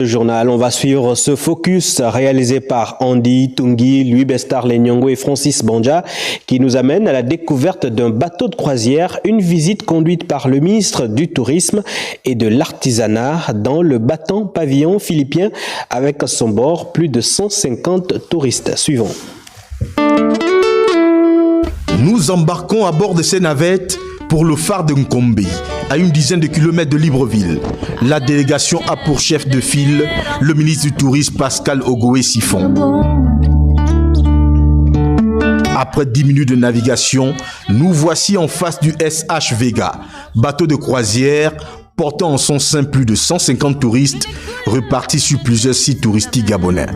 Journal, on va suivre ce focus réalisé par Andy Tungi, Louis Bestar Lenyongo et Francis Banja qui nous amène à la découverte d'un bateau de croisière, une visite conduite par le ministre du Tourisme et de l'Artisanat dans le battant pavillon philippien avec à son bord plus de 150 touristes. Suivons. Nous embarquons à bord de ces navettes pour le phare de Nkombe, à une dizaine de kilomètres de Libreville. La délégation a pour chef de file le ministre du Tourisme Pascal Ogoé-Siphon. Après 10 minutes de navigation, nous voici en face du SH Vega, bateau de croisière portant en son sein plus de 150 touristes repartis sur plusieurs sites touristiques gabonais.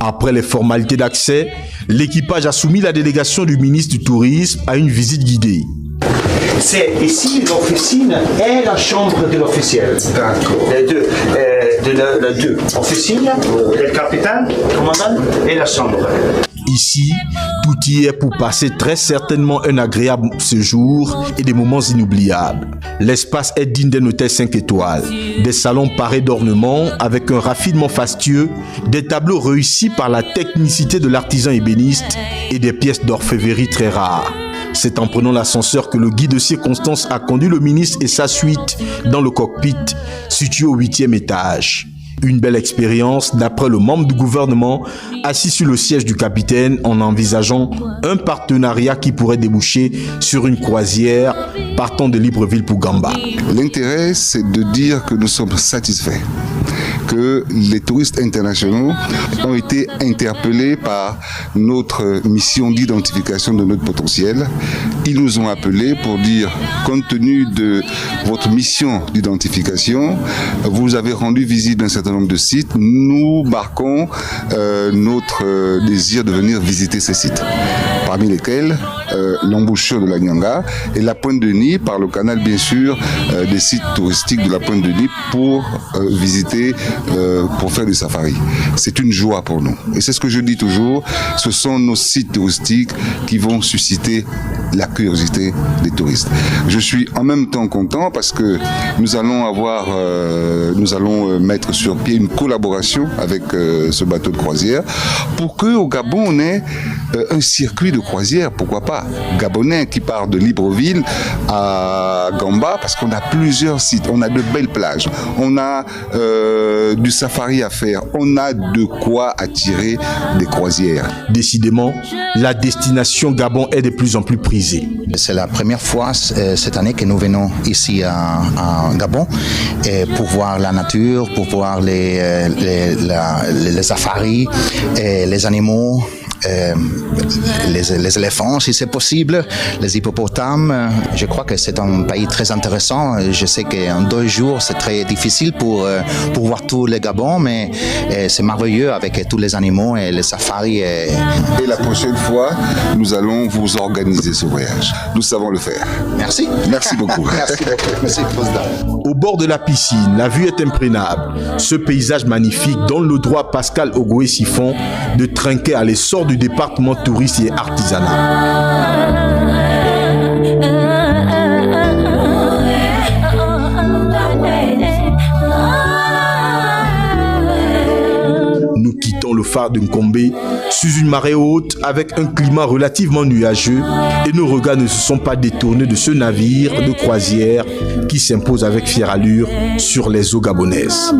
Après les formalités d'accès, l'équipage a soumis la délégation du ministre du Tourisme à une visite guidée. C'est ici l'officine et la chambre de l'officiel. D'accord. Les deux. Les deux. Officine, le capitaine, le commandant et la chambre. Ici, tout y est pour passer très certainement un agréable séjour et des moments inoubliables. L'espace est digne d'un hôtel 5 étoiles. Des salons parés d'ornements avec un raffinement fastueux, des tableaux réussis par la technicité de l'artisan ébéniste et des pièces d'orfèvrerie très rares. C'est en prenant l'ascenseur que le guide de circonstance a conduit le ministre et sa suite dans le cockpit situé au 8e étage. Une belle expérience d'après le membre du gouvernement assis sur le siège du capitaine en envisageant un partenariat qui pourrait déboucher sur une croisière partant de Libreville pour Gamba. L'intérêt, c'est de dire que nous sommes satisfaits, que les touristes internationaux ont été interpellés par notre mission d'identification de notre potentiel. Ils nous ont appelés pour dire, compte tenu de votre mission d'identification, vous avez rendu visite d'un certain nombre de sites, nous marquons notre désir de venir visiter ces sites, parmi lesquels l'embouchure de la Nyanga et la Pointe de Nid, par le canal bien sûr des sites touristiques de la Pointe de Nid pour visiter, pour faire du safari. C'est une joie pour nous. Et c'est ce que je dis toujours, ce sont nos sites touristiques qui vont susciter la curiosité des touristes. Je suis en même temps content parce que nous allons mettre sur pied une collaboration avec ce bateau de croisière pour qu'au Gabon on ait un circuit de croisière, pourquoi pas, gabonais qui part de Libreville à Gamba, parce qu'on a plusieurs sites, on a de belles plages, on a du safari à faire, on a de quoi attirer des croisières. Décidément, la destination Gabon est de plus en plus prisée. C'est la première fois cette année que nous venons ici à Gabon pour voir la nature, pour voir les safaris, les animaux. Les éléphants si c'est possible, les hippopotames. Je crois que c'est un pays très intéressant. Je sais qu'en 2 jours c'est très difficile pour voir tout le Gabon, mais c'est merveilleux avec tous les animaux et les safaris. Et la prochaine fois, nous allons vous organiser ce voyage. Nous savons le faire. Merci. Merci beaucoup. Merci beaucoup. Merci, président. Au bord de la piscine, la vue est imprenable. Ce paysage magnifique donne le droit à Pascal Ogoé-Siphon de trinquer à l'essor du département tourisme et artisanat. Nous quittons le phare de Nkombe sous une marée haute avec un climat relativement nuageux et nos regards ne se sont pas détournés de ce navire de croisière qui s'impose avec fière allure sur les eaux gabonaises.